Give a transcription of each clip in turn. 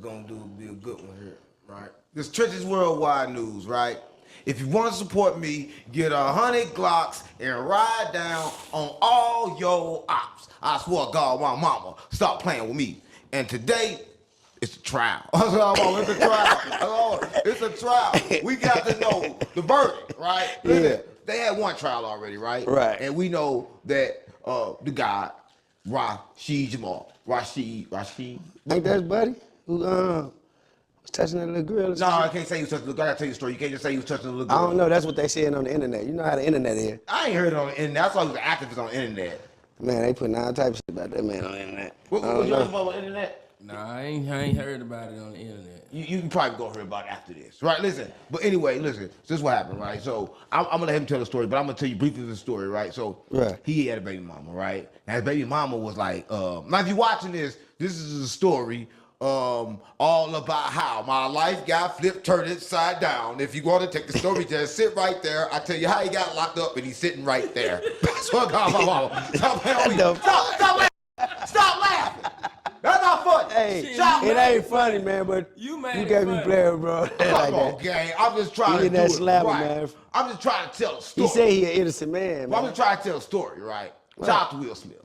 gonna do be a good one here, right? This Trenches Worldwide News, right? If you want to support me, get 100 Glocks and ride down on all your ops. I swear to God, my mama, stop playing with me. And today, it's a trial. It's a trial. It's a trial. We got to know the verdict, right? Listen, they had one trial already, right? Right. And we know that the guy, Rashad Jamal. Rashid. Ain't that his buddy? Who was touching that little girl? No, I can't say he was touching the girl. I gotta tell you a story. You can't just say he was touching the little girl. I don't know. That's what they saying on the internet. You know how the internet is. I ain't heard it on the internet. I saw he was an activist on the internet. Man, they putting all type of shit about that man on the internet. What you know about the internet? Nah, I ain't heard about it on the internet. You probably go hear about it after this, right? Listen, but anyway, listen. So this is what happened, right? So I'm gonna let him tell the story, but I'm gonna tell you briefly the story, right? So he had a baby mama, right? And his baby mama was like, now if you're watching this is a story all about how my life got flipped, turned upside down. If you want to take the story, just sit right there. I tell you how he got locked up, and he's sitting right there. That's what God, my mama. Stop laughing. Stop laughing. That's not funny. Hey, it ain't funny, man, but you gave me flair, bro. Come on, gang. I'm just trying to do it right. Man. I'm just trying to tell a story. He said he an innocent man, man. I'm just trying to tell a story, right? Shout out to Will Smith.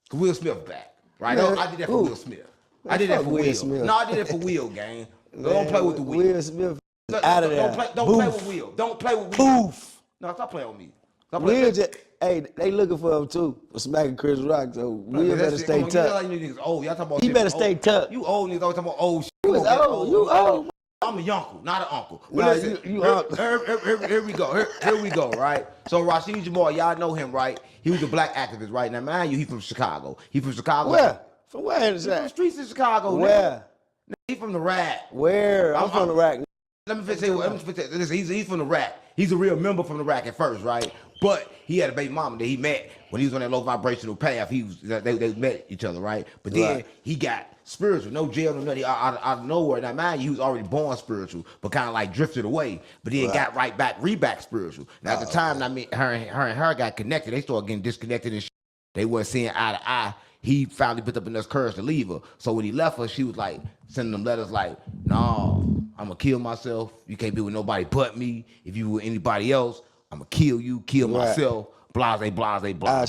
Cause Will Smith back, right? Man, I did that for Will Smith. I did that for Will Smith. No, I did that for Will, gang. Don't play with the Will. Will Smith out of there. Don't play with Will. Don't play with Will. Poof. No, stop playing with me. Will just, hey, they looking for him too for smacking Chris Rock. So Will better stay tough. Y'all talking about he better stay tough. You old niggas always talking about old shit. You old. You old. I'm a uncle, not an uncle. But nah, listen, you uncle. Here we go. Here we go, right? So Rashad Jamal, y'all know him, right? He was a black activist, right? Now, mind you, he from Chicago. He from Chicago. Where? From where is that? From the streets of Chicago. Where? Nigga. He from the rack. Where? I'm from the rack. Let me say, listen, he's from the rack. He's a real member from the rack at first, right? But he had a baby mama that he met when he was on that low vibrational path. They met each other, right? But then he got spiritual, no jail, no nothing, out of nowhere. Now, mind you, he was already born spiritual, but kind of like drifted away. But then got back spiritual. Now, at the time, her and her got connected. They started getting disconnected and shit. They weren't seeing eye to eye. He finally put up enough courage to leave her. So when he left her, she was like sending them letters like, "No, I'm gonna kill myself. You can't be with nobody but me. If you with anybody else, I'm gonna kill you, kill myself." Blase.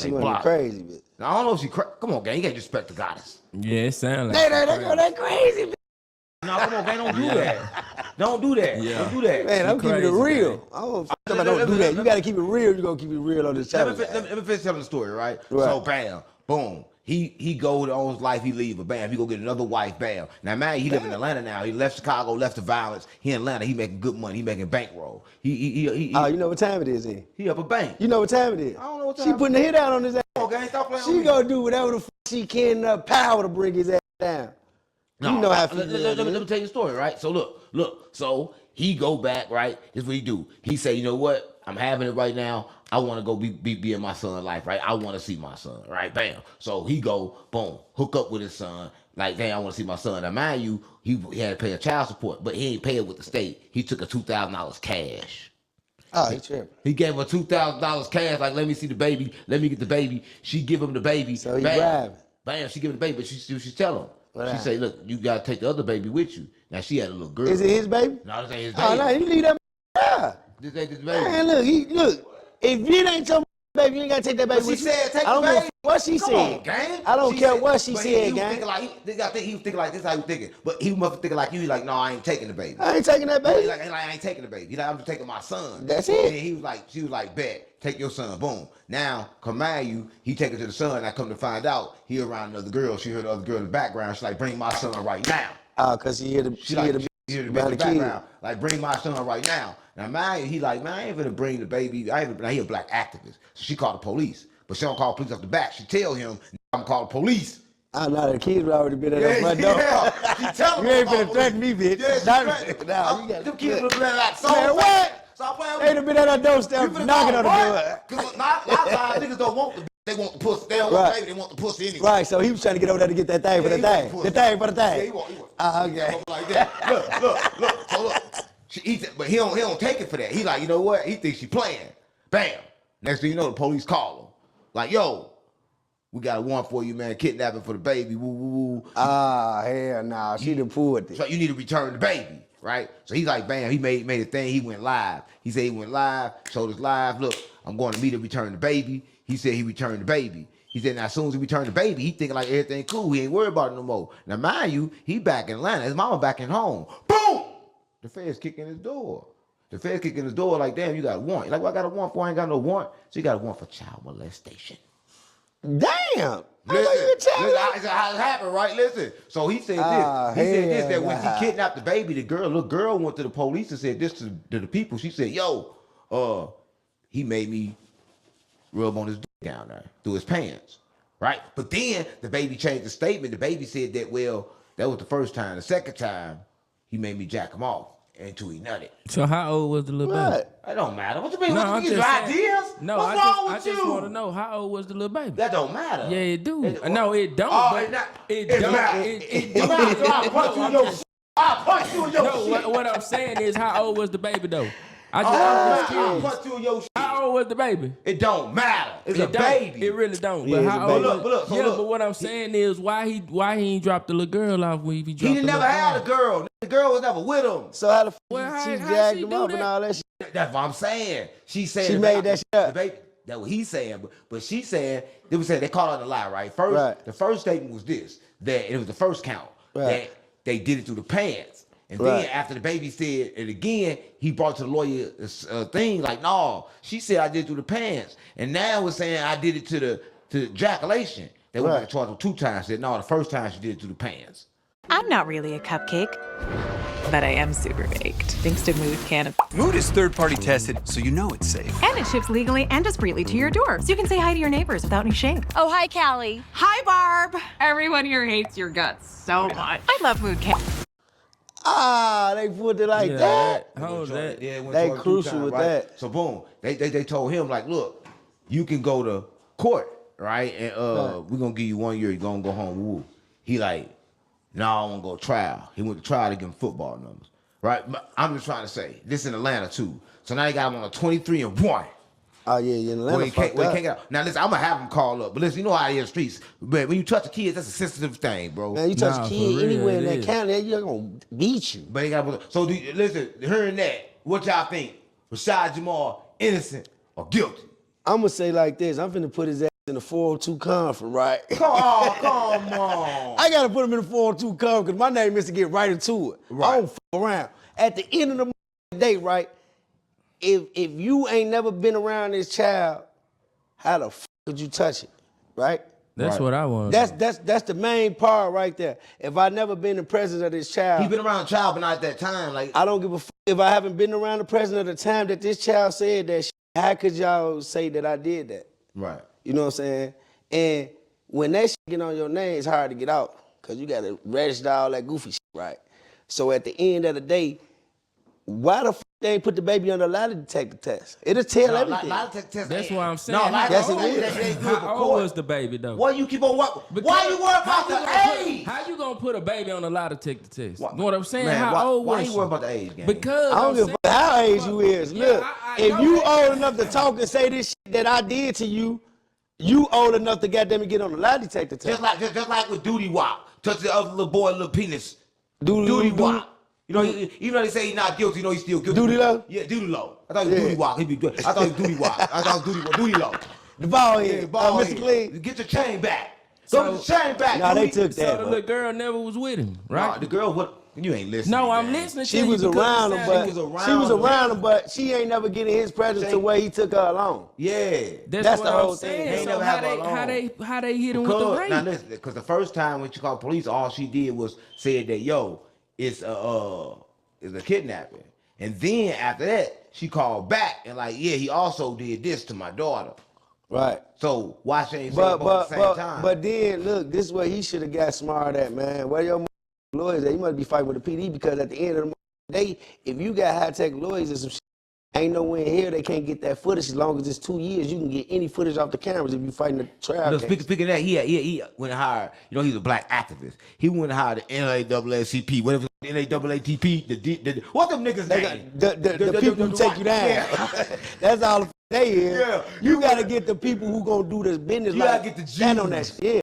She went crazy, bitch. Now, I don't know if she come on, gang. You can't disrespect the goddess. Yeah, it sounds like they crazy, bitch. No, come on, gang. Don't do that. Don't do that. Yeah. Don't do that. Man, I'm keeping it real. Don't do that. You gotta keep it real. You gonna keep it real on this channel. Let me finish telling the story, right? So bam, boom. He go on his life, he leave her, bam. He go get another wife, bam. Now, man, he live in Atlanta now. He left Chicago, left the violence. He in Atlanta, he making good money. He making bankroll. You know what time it is, then? He up a bank. You know what time it is? I don't know what time. She putting the hit out on his ass. Okay, stop playing She gonna do whatever the fuck she can enough power to bring his ass down. No, you know how let me tell you the story, right? So look. So he go back, right? This is what he do. He say, you know what? I'm having it right now. I want to go be in my son's life, right? I want to see my son, right? Bam. So he go, boom, hook up with his son. Like, damn, I want to see my son. Now, mind you, he had to pay a child support, but he ain't pay it with the state. He took a $2,000 cash. Oh, he tripping. He gave her $2,000 cash. Like, let me see the baby. Let me get the baby. She give him the baby. So he grabbed. Bam. She give him the baby, but she tell him. She say, look, you got to take the other baby with you. Now, she had a little girl. Is it his baby? No, this ain't his baby. Oh, no, you leave that out. This ain't his baby. Man, look. If it ain't your baby, you ain't got to take that baby with you. She said, take I don't the baby. Know what she said. On, gang. I don't care what she said, gang. He was thinking like this, how he was thinking. But he must have thinking like you. He like, no, I ain't taking the baby. I ain't taking that baby. He like, I ain't taking the baby. He like, I'm just taking my son. That's it. And she was like, bet, take your son. Boom. Now, Kamayu, he take her to the son. I come to find out, he around another girl. She heard the other girl in the background. She like, bring my son right now. Oh, cause she hear the background. Like, bring my son right now. Now, man, he like, man, I ain't gonna bring the baby. Now he a black activist. So she called the police. But she don't call the police off the back. She tell him, I'm calling the police. I know the kids would already been at the front door. Yeah, she tell him. You ain't finna threaten me, bitch. Yeah, them kids would have been like, so man, what? Stop playing with me. They'd have been at our doorstep knocking on the door. Because a lot of times niggas don't want the they want the pussy. They don't want the baby, they want the pussy anyway. Right, so he was trying to get over there to get that thing for the thing. The thing for the thing. Yeah, he want. Okay. Like that. Look. So look. But he don't take it for that. He like, you know what? He thinks she playing. Bam. Next thing you know, the police call him. Like, yo, We got a warrant for you, man. Kidnapping for the baby. Woo, woo, woo. Ah, hell nah. She done pulled it. So you need to return the baby, right? So he's like, bam, he made a thing. He went live. He said he went live, showed us live. Look, I'm going to meet and return the baby. He said he returned the baby. He said now as soon as he returned the baby, he thinking like everything cool. He ain't worried about it no more. Now mind you, he back in Atlanta. His mama back in home. Boom! The feds kicking his door. The feds kicking his door like, damn, you got a warrant. Like, well, I got a warrant for? I ain't got no warrant. So you got a warrant for child molestation. Damn. Listen, how it happened, right? Listen. So he said this. He said this, that when he kidnapped the baby, the little girl went to the police and said this to the people. She said, yo, he made me rub on his dick down there through his pants, right? But then the baby changed the statement. The baby said that, well, that was the first time. The second time, he made me jack him off until he nutted. So how old was the little baby? That don't matter. What you mean? No, What you get your ideas? No, What's wrong with I just you? want to know how old was the little baby? That don't matter. Yeah, it do. No, it don't. Oh, but it don't. matter. It It matters. don't. I'll punch you in your shit. I'll punch you in your No, shit. what I'm saying is, how old was the baby though? I'm I'll just curious. punch you in your shit. How old was the baby? It don't matter. It's a It don't. baby. It really don't. Yeah, But it's how a old? baby. But look, But what I'm saying is, why he ain't dropped the little girl off when he dropped He the didn't little never had a girl? girl. The girl was never with him. So how the Well, how she she jacked him do up that? and all that shit? That's what I'm saying. She said She the made baby- that shit up. The baby, that's what he's saying. But she said they called her a lie, right? First, Right. the first statement was this, that it was the first count, Right. that they did it through the pants. And Right. then after the baby said it again, he brought to the lawyer thing like, no, she said I did it through the pants. And now it's saying I did it to the ejaculation. They went back and charged him 2 times. Said, no, the first time she did it through the pants. I'm not really a cupcake, but I am super baked, thanks to Mood Can. Mood is third-party tested, so you know it's safe. And it ships legally and discreetly to your door, so you can say hi to your neighbors without any shame. Oh, hi, Callie. Hi, Barb. Everyone here hates your guts so much. I love Mood Can. Ah, they put it like that. How old is that? Yeah, it went They charged 2 crucial times, with right? that. So boom, they told him like, look, you can go to court, right? And we're gonna give you 1 year. You're gonna go home. Woo. He like, no, I want to go to trial. He went to trial to give him football numbers, right? But I'm just trying to say this in Atlanta too. So now they got him on a 23-1. Oh yeah, in Atlanta. Where he can't get out. Now listen, I'm gonna have him call up. But listen, you know how it is in the streets. But when you touch the kids, that's a sensitive thing, bro. Man, you touch Nah, a for kid real, anywhere in it that is. county, you're gonna beat you. But they got so listen, hearing that, what y'all think? Rashad Jamal innocent or guilty? I'm gonna say like this. I'm finna put his ass in the 402 conference, right? Come on. I gotta put him in the 402 conference because my name is to get right into it. Right. I don't f around. At the end of the day, right? If you ain't never been around this child, how the f could you touch it, right? That's Right. what I want. That's the main part right there. If I never been the president of this child, He been around child, but not at that time. Like I don't give a f if I haven't been around the president of the time that this child said that shit, how could y'all say that I did that? right. You know what I'm saying? And when that shit get on your name, it's hard to get out because you got to register all that goofy shit, right? So at the end of the day, why the f they ain't put the baby on the lie detector test? It'll tell everything. That's what I'm saying. No, lie That's detector it. test ain't good for How old court. was the baby though? Why you keep on what? Why you worry about the age? How you gonna put a baby on a lie detector test? What? You know what I'm saying? Man, how why, old why was you she? worry about the age, gang? Because I don't I'm give a saying- fuck how age you is. Yeah, Look, I if know you that. old enough to talk and say this shit that I did to you, you old enough to goddamn get on the lie detector test. just like with Duty Wop, touch the other little boy, little penis. Duty Duty Duty- Wop. You know, even though they say he's not guilty, you know he's still guilty. Duty Low? Yeah, Duty Low. I thought it was Yeah. Duty Wop. He be good. I thought it was Duty Wop. I thought it was Duty Low. The ball Yeah, head, ball Mr. head. Clean. Get your chain back. Go get So- your chain back. Nah, they Duty. took So that. the bro. little girl never was with him, Nah, right? the girl, what? You ain't listening. No, I'm gang. listening to She you. was because around it him, sounded- but was around she was him. around him, but she ain't never get in his presence She- the way he took her along. Yeah. That's what the I'm whole thing. saying. They ain't So never how have her how they hit him with the Because, rape? now listen, because the first time when she called police, all she did was said that, yo, it's a kidnapping. And then after that, she called back and like, yeah, he also did this to my daughter. Right. So why she ain't saying both at the same time? But then look, this is where he should have got smart at, man. Where your lawyers at? You must be fighting with the PD because at the end of the day, if you got high tech lawyers and some shit, Ain't nowhere in here they can't get that footage. As long as it's 2 years, you can get any footage off the cameras if you fighting the trial. Speaking of that, he went and hired, he's a black activist. He went and hired the NAACP, whatever, NAATP, what them niggas name? The people who take you down. Yeah. That's all they is. Yeah. You got to get the people who gonna do this business. You gotta get the stand on that G's. shit. Yeah.